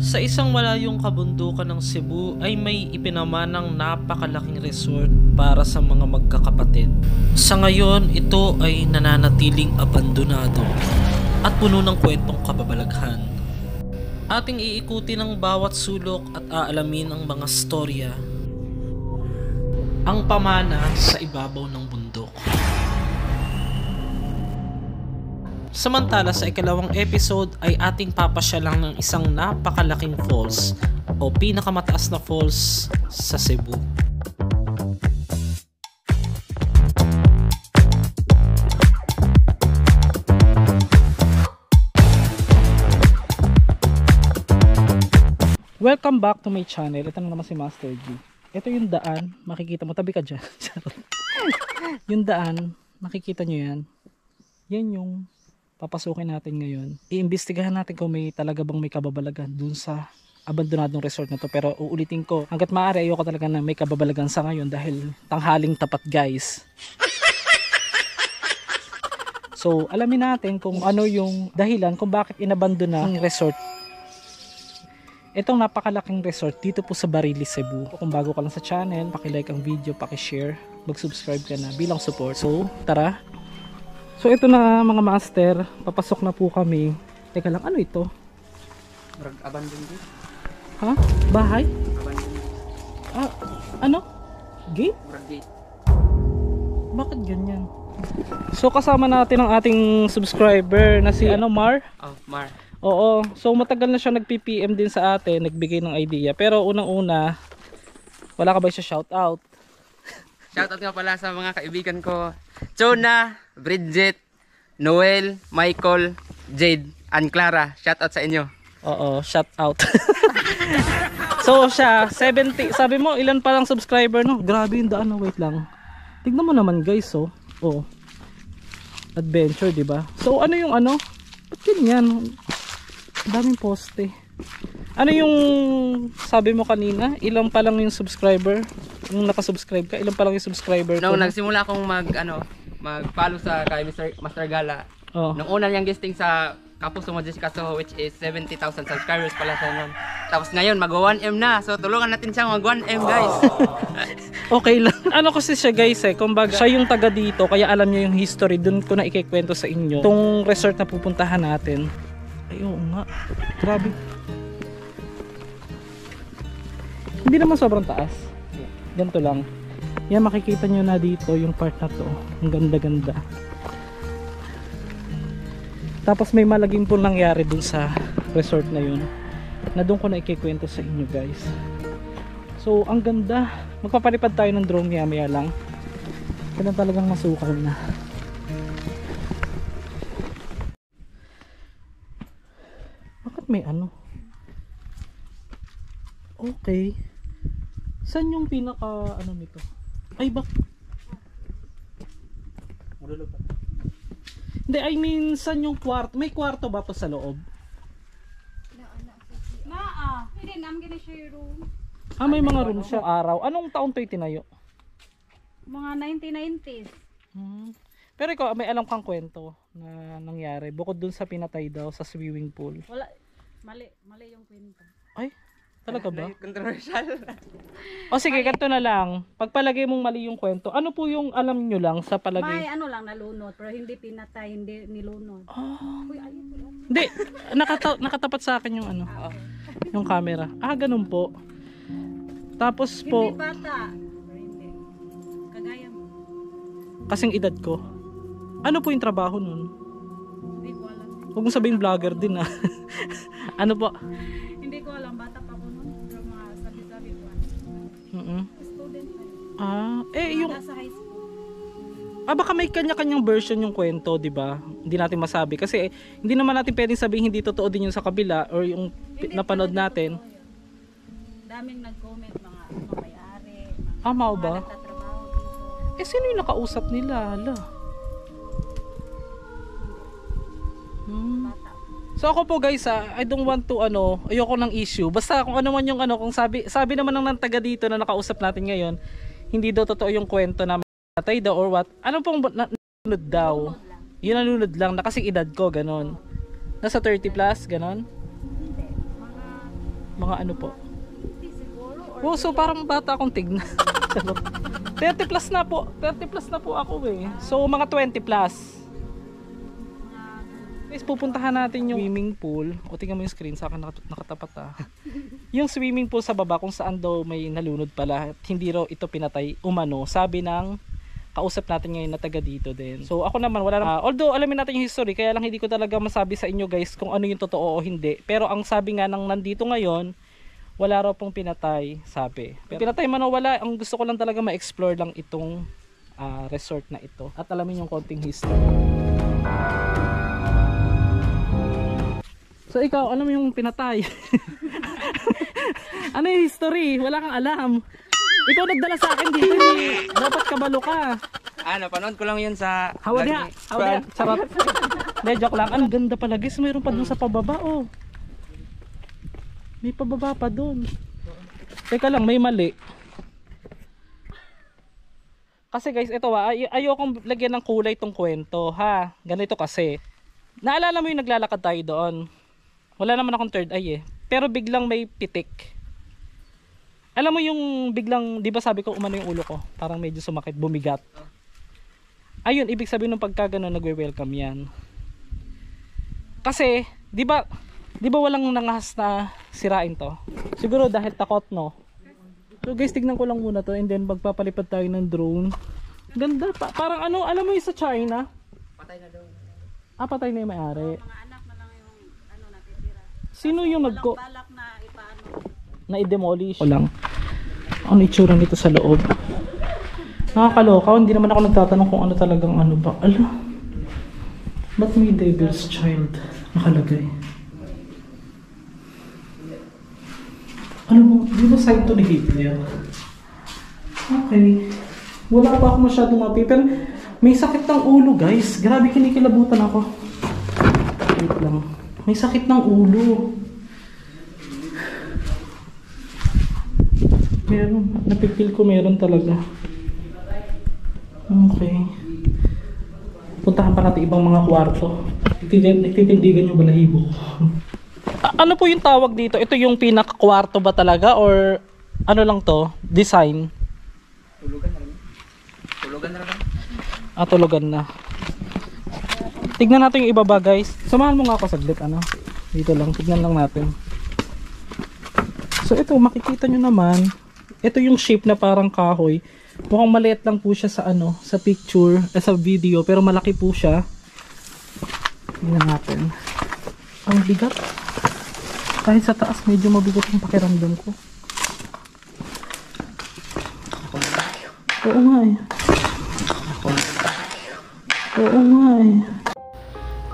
Sa isang malayong kabundukan ng Cebu ay may ipinamanang napakalaking resort para sa mga magkakapatid. Sa ngayon, ito ay nananatiling abandonado at puno ng kwentong kababalaghan. Ating iikuti ng bawat sulok at aalamin ang mga storya. Ang pamana sa ibabaw ng bundok. Samantala sa ikalawang episode ay ating papasyalang ng isang napakalaking falls o pinakamataas na falls sa Cebu. Welcome back to my channel. Ito na naman si Master G. Ito yung daan, makikita mo, tabi ka dyan. Yung daan, makikita nyo yan. Yan yung papasukin natin ngayon. Iimbestigahan natin kung may talaga bang may kababalagan dun sa abandonadong resort na to. Pero uulitin ko, hanggat maaari ayoko talaga na may kababalagan sa ngayon dahil tanghaling tapat guys. So alamin natin kung ano yung dahilan kung bakit inabandona ang resort. Itong napakalaking resort dito po sa Barilis, Cebu. Kung bago ka lang sa channel, paki-like ang video, paki-share, mag-subscribe ka na bilang support. So tara. So ito na mga master, papasok na po kami. Teka lang, ano ito? Abandoned gate. Ha? Bahay? Abandoned gate. Ah, ano? Gate? Gate. Bakit ganyan? So kasama natin ang ating subscriber na si Mar. Oh, Mar. Oo, so matagal na siya nag-PPM din sa atin, nagbigay ng idea. Pero unang-una, wala ka ba siya shoutout? Shoutout nga pala sa mga kaibigan ko. Chona, Bridget, Noel, Michael, Jade, and Clara. Shoutout sa inyo. Oo, shoutout. So siya, 70, sabi mo ilan pa lang subscriber no? Grabe yung daan, no? Wait lang. Tignan mo naman guys, oh. Oh. Adventure, di ba? So ano yung ano? Ba't ganyan? Daming poste. Ano yung sabi mo kanina? Ilang pa lang yung subscriber? Nung nakasubscribe ka, ilang pa lang yung subscriber ko? Nung nagsimula akong mag-follow sa kay Master Gala. Oh. Nung una niyang guesting sa Kapuso mo Jessica Soho, which is 70,000 subscribers pala sa nun. Tapos ngayon mag 1M na. So tulungan natin siyang mag 1M guys. Okay lang. Ano kasi siya guys kumbaga siya yung taga dito kaya alam niya yung history. Doon ko na ikikwento sa inyo. Itong resort na pupuntahan natin. Ay oo nga. Grabe. Hindi naman sobrang taas. Ganito lang. Yan makikita nyo na dito yung part na to. Ang ganda-ganda. Tapos may malagim po nangyari dun sa resort na yun. Na doon ko na ikikwento sa inyo guys. So ang ganda. Magpapalipad tayo ng drone maya lang. Kailan talagang masukal na. Bakit may ano? Okay. Saan yung pinaka ano nito? Ay bak. Hindi, I mean saan yung kwarto? May kwarto ba to sa loob? Hindi naman gina siya room. Ah, may mga room siya araw. Anong taon to itinayo? Mga 1990s. Pero ikaw, may alam kang kwento na nangyari bukod dun sa pinatay daw sa swimming pool. Wala. Mali yung kwento. Ay, talaga ba? Controversial. O sige, ganito na lang. Pagpalagay mong mali yung kwento, ano po yung alam nyo lang sa May palagay? ano lang nalunod pero hindi pinatay, hindi nilunod. Uy, ayun po. Hindi, nakatapat sa akin yung ano, yung camera. Ah, ganun po. Tapos po, Hindi bata. Pero hindi. Kagaya mo. kasing edad ko. Ano po yung trabaho nun? Hindi ko alam. Huwag mong sabihin vlogger din ah. Ano po? Hindi ko alam. Bata pa ko nun. Pero mga sabi-sabi ko. Student pa yun. Ah, yung Nasa high school. baka may kanya-kanyang version yung kwento, 'di ba? Hindi natin masabi kasi hindi naman natin pwedeng sabihin hindi totoo din yung sa kabila or yung napanood natin. Daming nag-comment mga may-ari. Mau ba? Nagtatrabaho dito. Sino yung nakausap nila? Hala. Bata. So ako po guys, I don't want to ayoko ng issue. Basta kung ano man yung kung sabi naman ng taga dito na nakausap natin ngayon, hindi daw totoo yung kwento na matay daw or what. Ano pong nalunod daw? Yun nalunod lang na kasi edad ko ganon. Nasa 30 plus ganon. Hindi. Mga Mga ano po. Siguro or Oh, so parang bata akong tignan. 30 plus na po. 30 plus na po ako eh. So mga 20 plus. Guys, pupuntahan natin yung swimming pool. O tingnan mo yung screen sa akin nakatapat Yung swimming pool sa baba kung saan daw may nalunod pala. At hindi raw ito pinatay umano. Sabi ng kausap natin ngayon na taga dito din. So ako naman wala naman. Although alamin natin yung history, kaya lang hindi ko talaga masabi sa inyo guys kung ano yung totoo o hindi. Pero ang sabi nga ng nandito ngayon, wala raw pong pinatay, sabi. Pero pinatay man o wala, ang gusto ko lang talaga ma-explore lang itong resort na ito. At alamin yung konting history. So ikaw, alam mo yung pinatay? Ano yung history? Wala kang alam. Ikaw nagdala sa akin dito eh. Dapat kabalo ka. Napanood ko lang yun sa... Hawadiya. Charot. De, joke lang. Ang ganda pala guys. Mayroon pa dun sa pababa oh. May pababa pa dun. Teka lang, may mali. Kasi guys, ito ayokong lagyan ng kulay tong kwento ha. Ganito kasi. Naalala mo yung naglalakad tayo doon? Wala naman akong third eye eh. Pero biglang may pitik. Alam mo yung biglang, di ba sabi ko umano yung ulo ko? Parang medyo sumakit, bumigat. Ayun, ibig sabihin nung pagka gano'n nagwe-welcome yan. Kasi, di ba walang nangahas na sirain to? Siguro dahil takot no? So guys, tignan ko lang muna to and then magpapalipad tayo ng drone. Ganda, parang ano, alam mo yung sa China? Patay na daw. Patay na yung may-ari. mga anak na lang yung ano natitira. Sino yung Walang balak na ipaano. na-demolish? O lang. Ano itsura nito sa loob? Nakakaloka. Hindi naman ako nagtatanong kung ano talagang ano ba. Ala. Ba't may Devil's Child nakalagay? Ano mo? Di ba side to ni Hitler? Okay. Wala pa ako masyadong mapi. Pero may sakit ng ulo guys. Grabe kinikilabutan ako. Wait lang. May sakit ng ulo. Meron. Napipil ko meron talaga. Okay. Puntahan pa natin ibang mga kwarto. Nagtitindigan yung balahibo ko. Ano po yung tawag dito? Ito yung pinaka-kwarto ba talaga? Or ano lang to? Design? Tulugan na rin. Tulugan na rin. Tulugan na. Tignan natin yung ibaba guys. Samahan mo nga ako saglit ano. Dito lang. Tignan lang natin. So ito makikita nyo naman. Ito yung shape na parang kahoy. Mukhang maliit lang po siya sa ano, sa picture, sa video, pero malaki po siya. Tingnan natin. Ang bigat. Kahit sa taas medyo mabigat yung pakiramdam ko. Oo nga eh. Oo nga eh.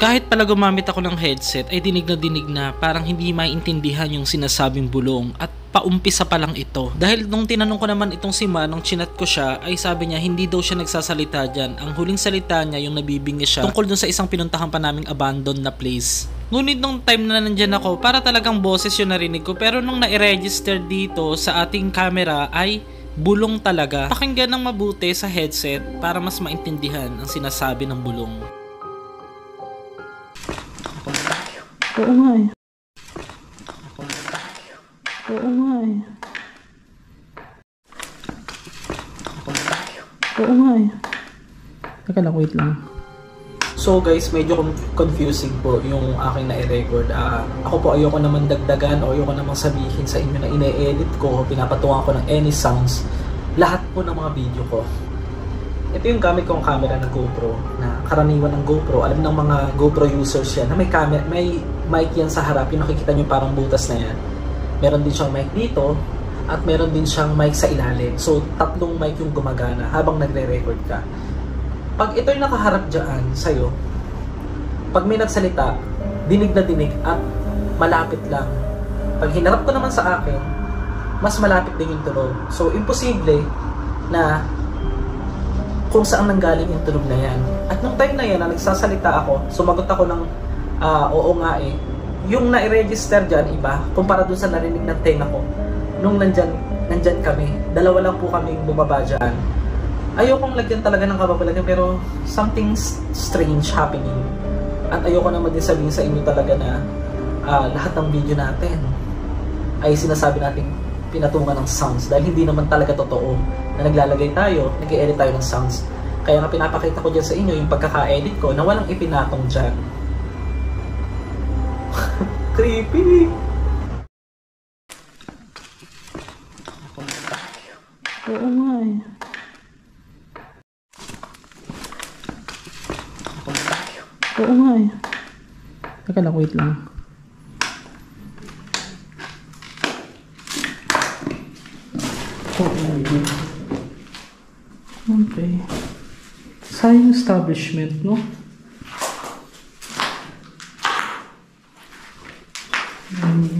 Kahit pala gumamit ako ng headset ay dinig na parang hindi maintindihan yung sinasabing bulong at paumpisa pa lang ito. Dahil nung tinanong ko naman itong si Ma, nung chinat ko siya ay sabi niya hindi daw siya nagsasalita dyan. Ang huling salita niya yung nabibingi siya tungkol dun sa isang pinuntahan pa naming abandoned na place. Ngunit nung time na nandyan ako para talagang boses yung narinig ko, pero nung na-register dito sa ating camera ay bulong talaga. Pakinggan ng mabuti sa headset para mas maintindihan ang sinasabi ng bulong. Oo nga eh. Oo nga eh. Oo nga eh. Teka lang, wait lang. So guys, medyo confusing po yung aking na-record. Ako po ayoko naman dagdagan o ayoko naman sabihin sa inyo na ine-edit ko, pinapatungan ko ng any sounds. Lahat po ng mga video ko. Ito yung gamit kong camera na GoPro, na karaniwan ng GoPro. Alam ng mga GoPro users yan na may camera, may mic yan sa harap. Yung nakikita nyo parang butas na yan. Meron din siyang mic dito at meron din siyang mic sa ilalim. So, tatlong mic yung gumagana habang nagre-record ka. Pag ito'y nakaharap dyan sa'yo, pag may nagsalita, dinig na dinig at malapit lang. Pag hinarap ko naman sa akin, mas malapit din yung tunog. So, imposible na kung saan nanggaling yung tunog na yan. At nung time na yan, na nagsasalita ako, sumagot ako ng oo nga eh. Yung na-register dyan, iba, kumpara dun sa narinig ng tenga ko. Nung nandyan kami, dalawa lang po kami bumaba dyan. Ayokong lagyan talaga ng kababalagan, pero something strange happening. At ayoko naman din sabihin sa inyo talaga na lahat ng video natin ay sinasabi natin pinatungan ng sounds dahil hindi naman talaga totoo na naglalagay tayo, nag-i-edit tayo ng sounds. Kaya nga pinapakita ko dyan sa inyo yung pagkaka-edit ko na walang ipinatong dyan. Creepy! Oo nga eh. Oo nga eh. Teka lang, wait lang. Okay. Sayang establishment, no?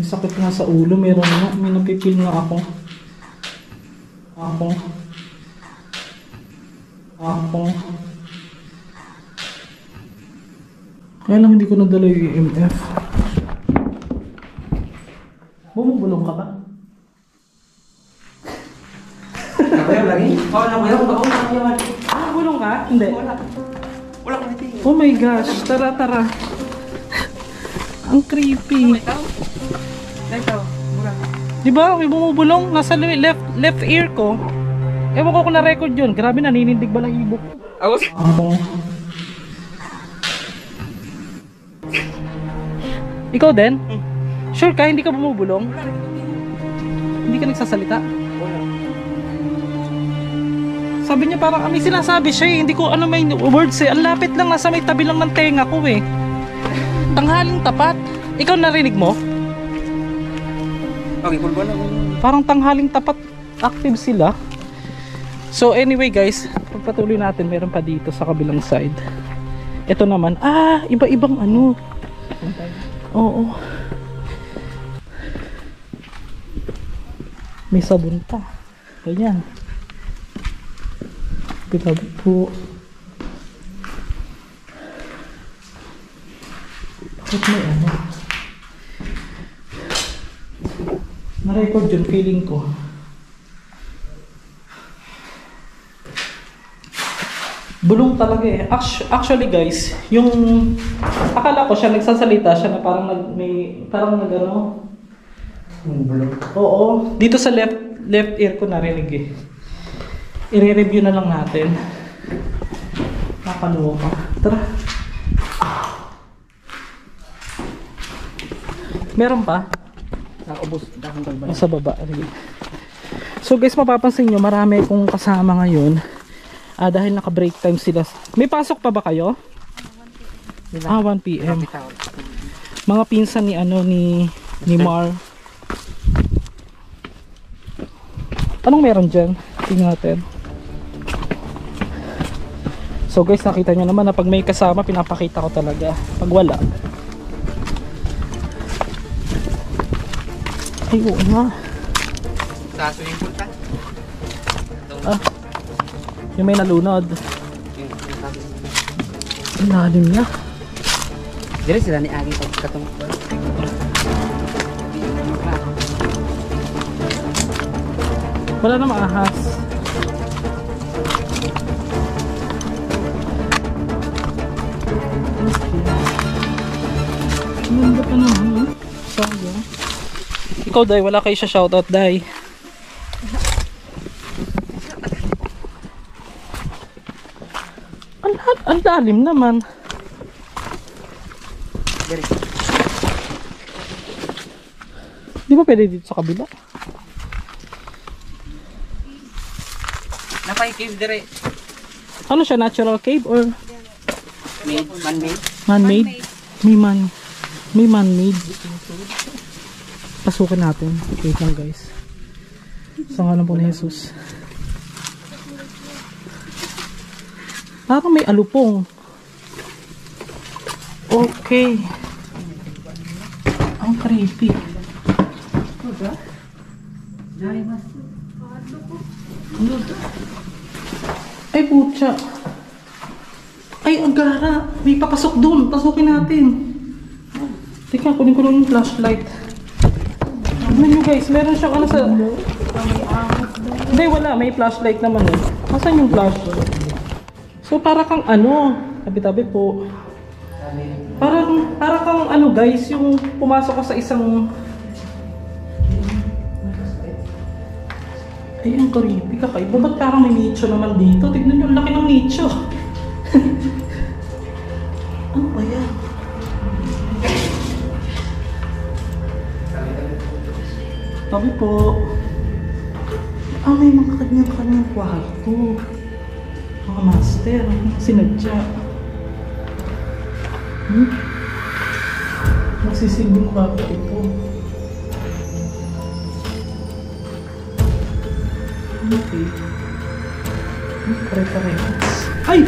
Sakit nga sa ulo. Meron nga. May napipil nga ako. Kaya lang hindi ko nadala yung EMF. Bumubulong ka ba? Nakuyaw lagi? Oo, nakuyaw. Bulong ka? Hindi. Wala ko nito. Oh my gosh. Tara, tara. Ang creepy. Ito. Mura. Diba? May bumubulong. Nasa left ear ko. Ewan ko kung na-record yun. Grabe, naninindig ba lang ibok? Ako? Ikaw din? Sure ka? Hindi ka bumubulong? Hindi ka nagsasalita? Sabi niya parang may sinasabi siya eh. Hindi ko ano may words eh. Ang lapit lang, nasa may tabi lang ng tenga ko eh. Tanghaling tapat. Ikaw narinig mo? Okay, pulbo na. Parang tanghaling tapat active sila. So anyway guys, pagpatuloy natin, meron pa dito sa kabilang side. Ito naman, iba-ibang ano. Oo. May sabon pa. Ganyan. Pitabi po. Bakit may ano? Na-record yun, feeling ko. Bulong talaga eh. Actually guys, yung akala ko siya nagsasalita siya na parang nag-ano. Bulong. Oo, dito sa left ear ko narinig eh. I-review na lang natin. Nakaloka. Tara. Meron pa? Nakubos. Sa baba. So guys, mapapansin nyo, marami kong kasama ngayon. Dahil naka-break time sila. May pasok pa ba kayo? 1 PM. Mga pinsan ni ni Mar. Anong meron dyan? Tingnan natin. So guys, nakita nyo naman na pag may kasama, pinapakita ko talaga. Pag wala. Ay, oo nga. Sa swimming pool ka? Yung may nalunod. Ang lalim niya. Dire sila ni Agi pag katong. Wala na maahas. Ganda pa naman. Sayang. Ikaw, Day, wala kayo siya shoutout, Day. Ang lalim naman. Di ba pwede dito sa kabila? Napay cave dire. Ano siya? Natural cave or Man-made? man-made? May man-made. Pasukin natin. Wait lang guys. Sa ngalan po ni Jesus. Parang may alupong. Okay. Ang creepy. Ay putya. Ay agara. May papasok doon. Pasukin natin. Teka, kunin ko yung flashlight. Tignan nyo guys, meron siyang ano sa... Hindi, wala. May flashlight naman eh. Nasaan yung flashlight? So para kang ano, tabi-tabi po. Para kang ano guys, yung pumasok ka sa isang Ay, ang creepy. Kakaiba. Ba't parang may nicho naman dito? Tignan nyo, ang laki ng nicho. Ano ba yan? Sabi po. May mga kanyang kwarto. Mga master. Sinadya. Magsisilbing kwarto ito. Okay. Pare-parehas. Ay!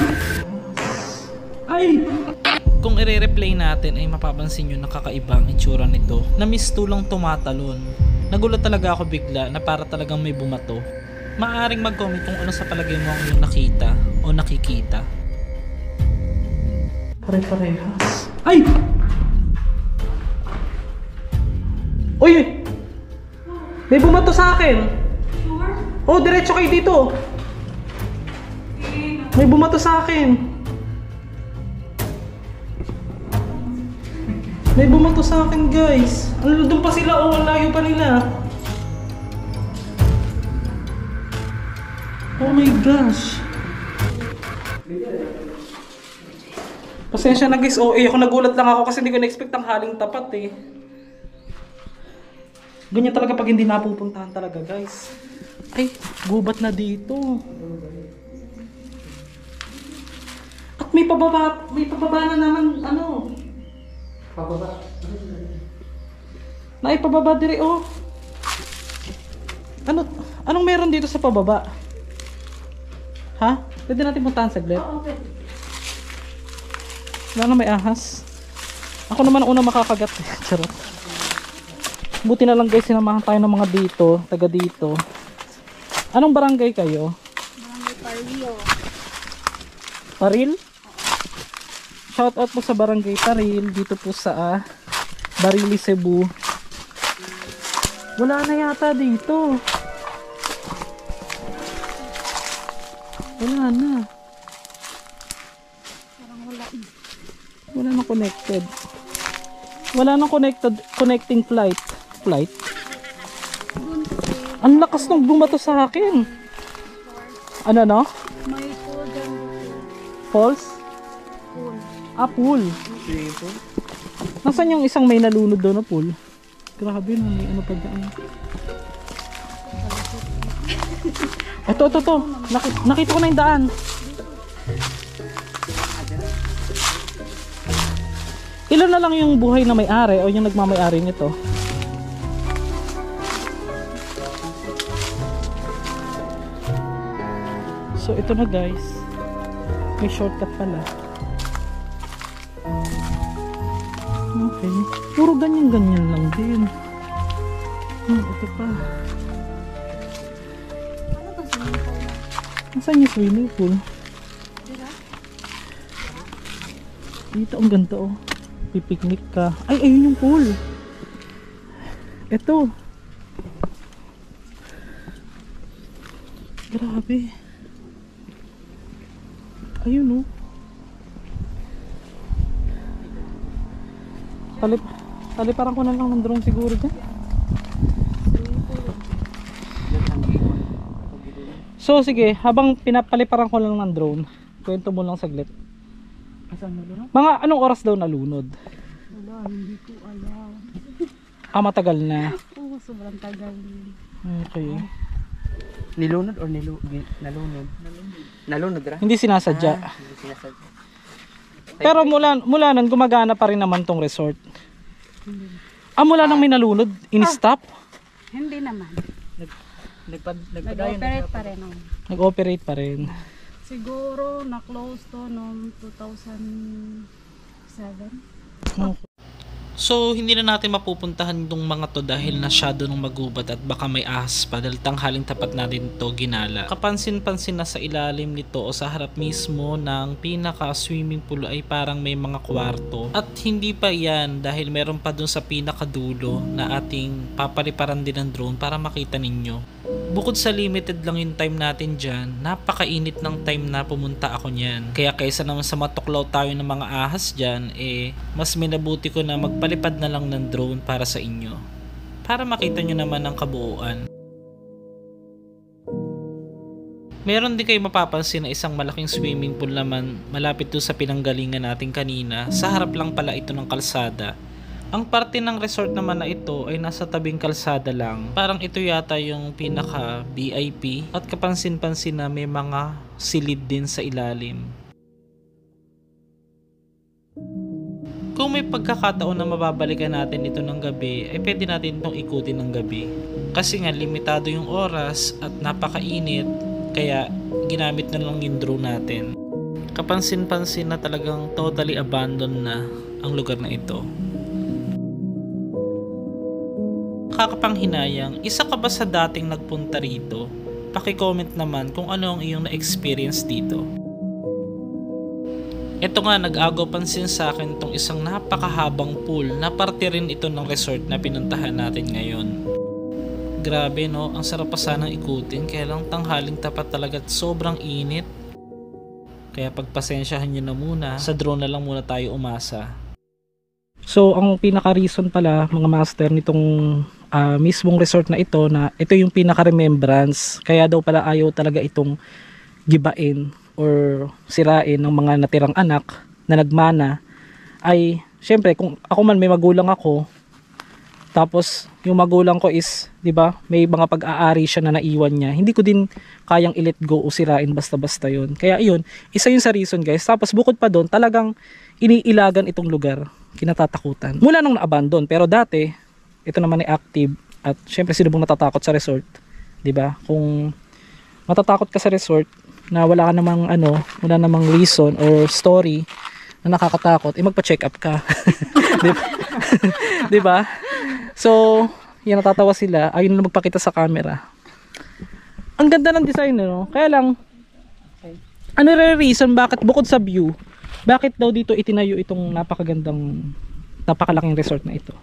Ay! Kung i-replay natin ay mapapansin nyo nakakaiba ang itsura nito na misto lang tumatalon. Nagulat talaga ako bigla na para talagang may bumato. Maaring mag-comment kung ano sa palagay mo ang iyong nakita o nakikita. Pare-parehas. Ay! Uy! May bumato sa akin! Oh, diretso kayo dito! May bumato sa akin! May bumato sa akin, guys! Ano, doon pa sila? Oh, ang layo pa nila! Oh my gosh! Pasensya na guys, ako nagulat lang ako kasi hindi ko na-expect ang haling tapat eh. Ganyan talaga pag hindi napupuntahan talaga guys. Ay, gubat na dito. At may pababa na naman ano. Pababa. Naipababa dire oh. Anong meron dito sa pababa? Ha? Pwede natin puntahan saglit? Oo, pwede. Wala na may ahas. Ako naman ang una makakagat. Charot. Buti na lang guys, sinamahan tayo ng mga dito, taga dito. Anong barangay kayo? Barangay Parillo. Paril? Shout out po sa barangay Paril, dito po sa Barili, Cebu. Wala na yata dito. Wala na. Parang wala. Wala na connected. Wala na connecting flight. Ang lakas nung bumato sa akin. Ano no? May pool dyan dito. Falls? Pool. Pool. Nasaan yung isang may nalunod doon na pool? Grabe no, may ano pa dyan. Ito. Nakita ko na yung daan. Ilan na lang yung buhay na may-ari o yung nagmamay-ari nito? So ito na guys. May shortcut pala. Okay. Puro ganyan-ganyan lang din. Ito pa. Ano ba swimming pool na? Nasaan yung swimming pool? Dira? Dito ang ganda oh. Pipiknik ka. Ay, ayun yung pool. Ito. Grabe. Ayun oh. Taliparan ko na lang ng drone siguro dyan. So sige, habang pinapaliparan ko lang ng drone, kwento mo lang saglit. Mga anong oras daw nalunod? Wala, hindi ko alam. Matagal na. Oo, sobrang tagal din. Okay. Nilunod or nalunod? Nalunod ra? Hindi sinasadya. Hindi sinasadya. Pero mula nun, gumagana pa rin naman tong resort. Mula nang may nalunod, in-stop? Hindi naman. Nag-operate pa rin. Oh. Nag-operate pa rin. Siguro na-close to noong 2007. So, hindi na natin mapupuntahan itong mga to dahil nasyado nung magubat at baka may ahas pa dahil tanghaling tapat natin to ginala. Kapansin-pansin na sa ilalim nito o sa harap mismo ng pinaka-swimming pool ay parang may mga kwarto. At hindi pa yan dahil meron pa dun sa pinakadulo na ating papaliparan din ng drone para makita ninyo. Bukod sa limited lang yung time natin dyan, napakainit ng time na pumunta ako niyan. Kaya kaysa naman sa matuklaw tayo ng mga ahas dyan, mas minabuti ko na magpalipad na lang ng drone para sa inyo. Para makita nyo naman ang kabuuan. Meron din kayo mapapansin na isang malaking swimming pool naman malapit doon sa pinanggalingan natin kanina. Sa harap lang pala ito ng kalsada. Ang parte ng resort naman na ito ay nasa tabing kalsada lang. Parang ito yata yung pinaka VIP at kapansin-pansin na may mga silid din sa ilalim. Kung may pagkakataon na mababalikan natin ito ng gabi, ay pwede natin itong ikutin ng gabi. Kasi nga limitado yung oras at napakainit, kaya ginamit na lang yung drone natin. Kapansin-pansin na talagang totally abandoned na ang lugar na ito. Kakapanghinayang, isa ka ba sa dating nagpunta rito? Paki-comment naman kung ano ang iyong na-experience dito. Ito nga, nag-agaw pansin sa akin itong isang napakahabang pool na parte rin ito ng resort na pinuntahan natin ngayon. Grabe no, ang sarap pa sanang ikutin, kaya lang tanghaling tapat talaga at sobrang init. Kaya pagpasensyahan nyo na muna, sa drone na lang muna tayo umasa. So ang pinaka-reason pala mga master nitong mismong resort na ito yung pinaka-remembrance. Kaya daw pala ayaw talaga itong gibain or sirain ng mga natirang anak na nagmana. Ay syempre kung ako man may magulang ako, tapos yung magulang ko is, 'di ba, may mga pag-aari siya na naiwan niya, hindi ko din kayang i-let go o sirain basta-basta 'yon. Kaya iyon, isa yun sa reason guys. Tapos bukod pa doon, talagang iniilagan itong lugar, kinatatakutan. Mula nung na-abandon, pero dati ito naman ay active. At syempre sino bang natatakot sa resort, 'di ba? Kung matatakot ka sa resort na wala ka namang wala namang reason or story na nakakatakot, magpa-check up ka. 'Di ba? So, yan, natatawa sila. Ayun na magpakita sa camera. Ang ganda ng design, no? Kaya lang, ano reason bakit bukod sa view, bakit daw dito itinayo itong napakalaking resort na ito?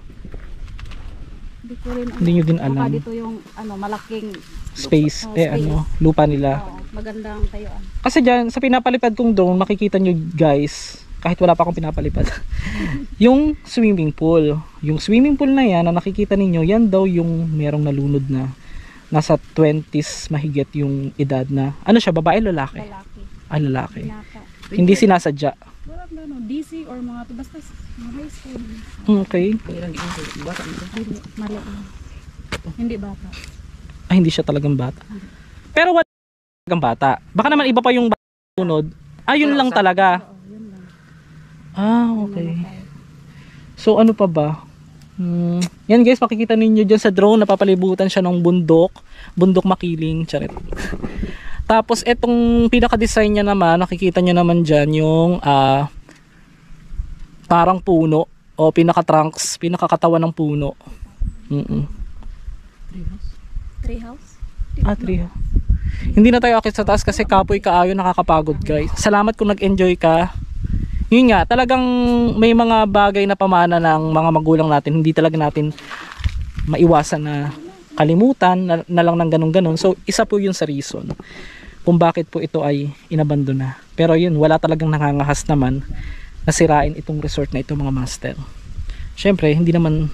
Hindi ko rin Hindi nyo din alam. baka dito yung malaking Space, space. lupa nila. Oo, magandang tayuan. Kasi dyan, sa pinapalipad kong drone, makikita nyo guys, kahit wala pa akong pinapalipad, yung swimming pool. Yung swimming pool na yan, na nakikita ninyo, yan daw yung merong nalunod na nasa 20s mahigit yung edad na. Ano siya, babae, lalaki? Lalaki. Ah, lalaki. Naka. Hindi sinasadya. Parang DC or mga basta mga high school. Okay. Mali. Hindi bata. Ah, hindi siya talagang bata. Pero wala talagang bata. Baka naman iba pa yung sunod. Ah, yun lang talaga. Oo, yun lang. Ah, okay. So ano pa ba? Yan guys, makikita ninyo dyan sa drone, napapalibutan siya ng bundok makiling, charet. Tapos etong pinaka-design niya naman, nakikita nyo naman dyan yung parang puno o pinaka-trunks, pinaka-katawan ng puno. Treehouse? Ah, tree. Hindi na tayo akit sa taas kasi kapoy kaayo, nakakapagod guys. Salamat kung nag-enjoy ka. Yun nga, talagang may mga bagay na pamana ng mga magulang natin, hindi talaga natin maiwasan na kalimutan na lang ng ganun-ganun. So isa po yun sa reason kung bakit po ito ay inabandon na. Pero yun, wala talagang nangangahas naman na sirain itong resort na ito mga master. Syempre, hindi naman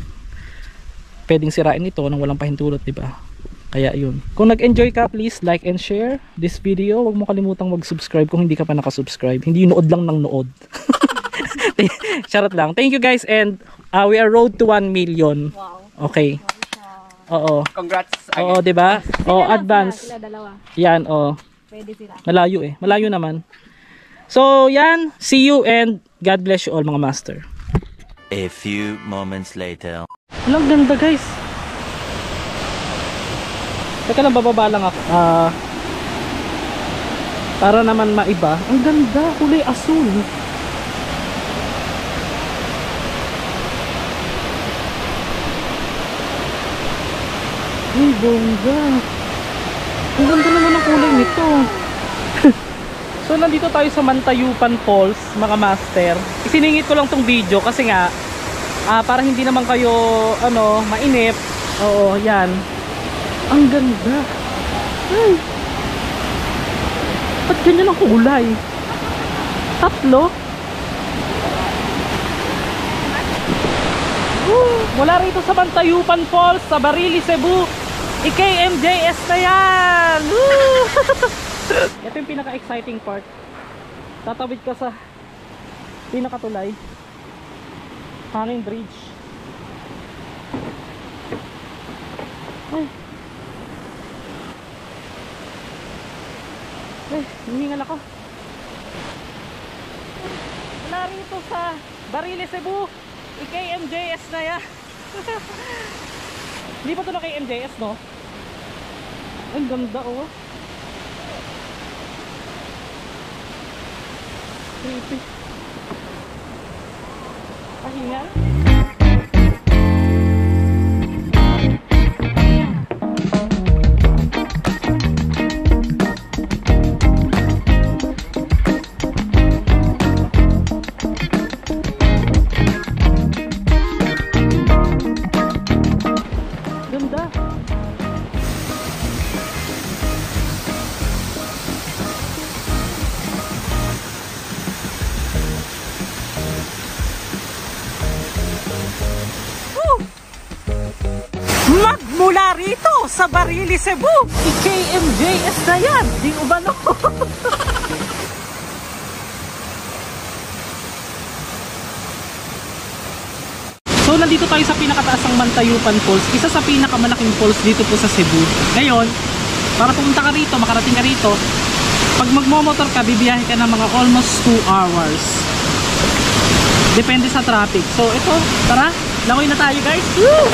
pwedeng sirain ito nang walang pahintulot, diba? Kaya yun. Kung nag-enjoy ka, please like and share this video. Huwag mo kalimutang mag-subscribe kung hindi ka pa nakasubscribe. Hindi nood lang ng nood. Charot lang. Thank you guys, and we are road to 1 million. Wow. Okay. Oo. Congrats Oo, again. 'di ba? Oo, advance. Sila dalawa. Yan, oo. Pwede sila. Malayo eh. Malayo naman. So, yan. See you and God bless you all mga master. A few moments later. Walang ganda guys. Teka lang, bababa lang ako. Para naman maiba. Ang ganda, kulay asul. Ay, bongga. Ang ganda naman ang kulay nito. So, nandito tayo sa Mantayupan Falls, mga master. Isiningit ko lang tong video kasi nga, para hindi naman kayo, mainip. Oo, yan. Ang ganda. Ay. Ba't ganyan ang kulay? Tatlo? Mula rito sa Mantayupan Falls, sa Barili, Cebu, IKMJS na yan! Ito yung pinaka-exciting part. Tatawid ka sa pinakatulay. Hanging bridge. Ay. Ay, humingal ako. Wala rito sa Barili, Cebu. I-KMJS na yan. Hindi pa ito na KMJS, no? Ang ganda, oh. Creepy. Pahingal. Ganda. Magmula rito sa Barili, Cebu, i-KMJS na yan, di umano. So nandito tayo sa pinakataas ng Mantayupan Falls, isa sa pinakamalaking falls dito po sa Cebu. Ngayon, para pumunta ka rito, makarating ka rito, pag magmomotor ka, bibiyahe ka ng mga almost 2 hours. Depende sa traffic. So ito, tara, langoy na tayo guys. Woo!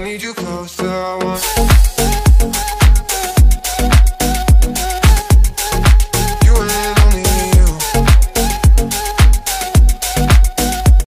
Need you closer, I want